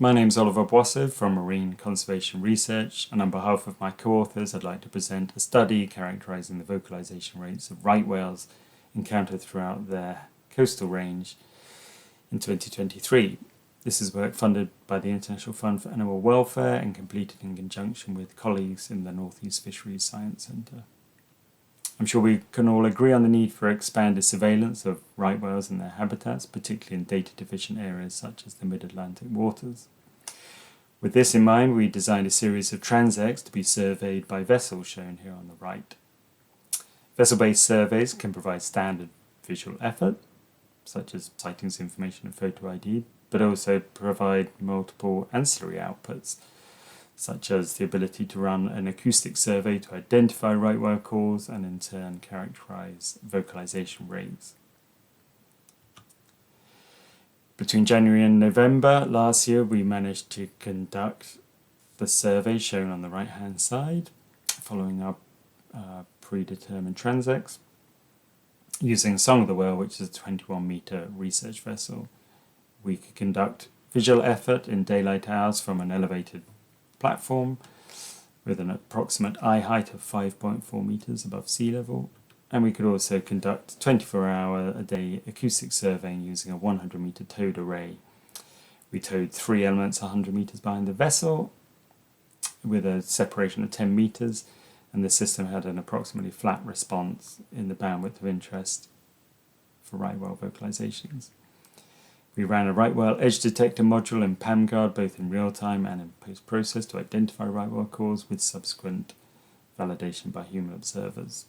My name is Oliver Boisseau from Marine Conservation Research, and on behalf of my co-authors I'd like to present a study characterising the vocalisation rates of right whales encountered throughout their coastal range in 2023. This is work funded by the International Fund for Animal Welfare and completed in conjunction with colleagues in the North East Fisheries Science Centre. I'm sure we can all agree on the need for expanded surveillance of right whales and their habitats, particularly in data-deficient areas such as the mid-Atlantic waters. With this in mind, we designed a series of transects to be surveyed by vessels, shown here on the right. Vessel-based surveys can provide standard visual effort, such as sightings information and photo ID, but also provide multiple ancillary outputs, such as the ability to run an acoustic survey to identify right whale calls and in turn characterize vocalization rates. Between January and November last year, we managed to conduct the survey shown on the right hand side, following our predetermined transects, using Song of the Whale, which is a 21-meter research vessel. We could conduct visual effort in daylight hours from an elevated platform with an approximate eye height of 5.4 meters above sea level, and we could also conduct 24-hour-a-day acoustic surveying using a 100-meter towed array. We towed 3 elements 100 meters behind the vessel with a separation of 10 meters, and the system had an approximately flat response in the bandwidth of interest for right whale vocalizations. We ran a right whale edge detector module in PAMGuard both in real time and in post-process to identify right whale calls, with subsequent validation by human observers.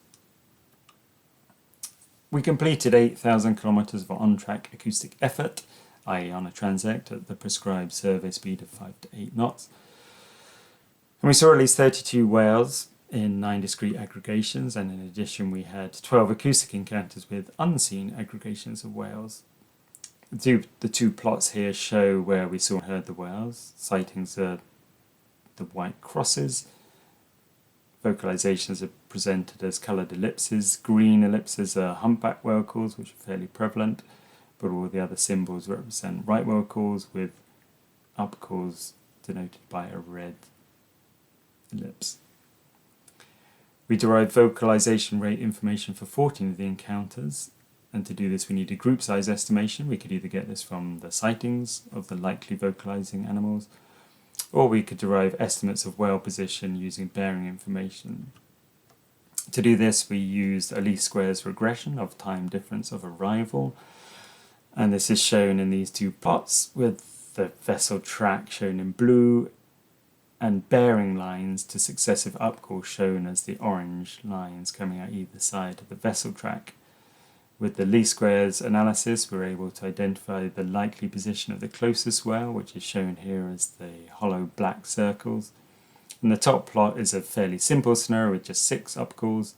We completed 8,000 kilometers of on-track acoustic effort, i.e. on a transect at the prescribed survey speed of 5 to 8 knots. And we saw at least 32 whales in 9 discrete aggregations, and in addition we had 12 acoustic encounters with unseen aggregations of whales. The two plots here show where we saw and heard the whales. Sightings are the white crosses. Vocalizations are presented as coloured ellipses. Green ellipses are humpback whale calls, which are fairly prevalent, but all the other symbols represent right whale calls, with up calls denoted by a red ellipse. We derived vocalization rate information for 14 of the encounters, and to do this we needed group size estimation. We could either get this from the sightings of the likely vocalizing animals, or we could derive estimates of whale position using bearing information. To do this we used a least squares regression of time difference of arrival, and this is shown in these two plots, with the vessel track shown in blue and bearing lines to successive upcalls shown as the orange lines coming out either side of the vessel track. With the least squares analysis, we're able to identify the likely position of the closest whale, which is shown here as the hollow black circles. And the top plot is a fairly simple scenario with just 6 upcalls,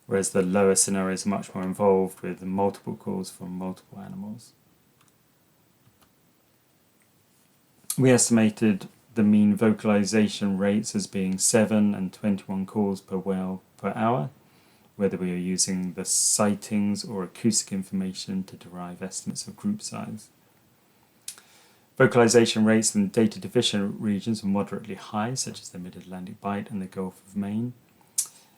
whereas the lower scenario is much more involved with multiple calls from multiple animals. We estimated the mean vocalization rates as being 7 and 21 calls per whale per hour, whether we are using the sightings or acoustic information to derive estimates of group size. Vocalization rates in data-deficient regions were moderately high, such as the Mid-Atlantic Bight and the Gulf of Maine.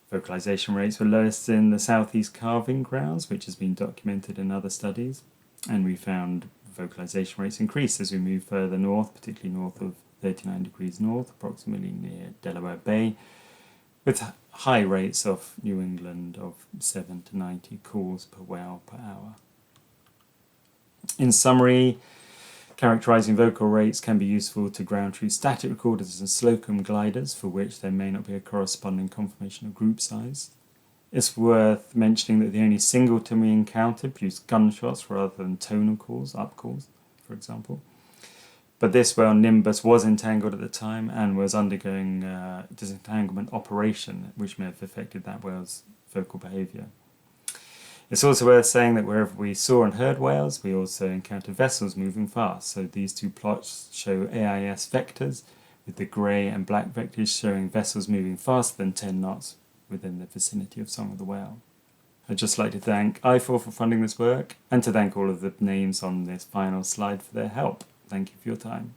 Vocalization rates were lowest in the southeast calving grounds, which has been documented in other studies, and we found vocalization rates increased as we moved further north, particularly north of 39 degrees north, approximately near Delaware Bay, with high rates off New England of 7 to 90 calls per whale per hour. In summary, characterizing vocal rates can be useful to ground truth static recorders and slocum gliders, for which there may not be a corresponding confirmation of group size. It's worth mentioning that the only singleton we encountered produced gunshots rather than tonal calls, up calls, for example. But this whale, Nimbus, was entangled at the time and was undergoing a disentanglement operation, which may have affected that whale's vocal behaviour. It's also worth saying that wherever we saw and heard whales, we also encountered vessels moving fast. So these two plots show AIS vectors, with the grey and black vectors showing vessels moving faster than 10 knots within the vicinity of Song of the Whale. I'd just like to thank IFAW for funding this work, and to thank all of the names on this final slide for their help. Thank you for your time.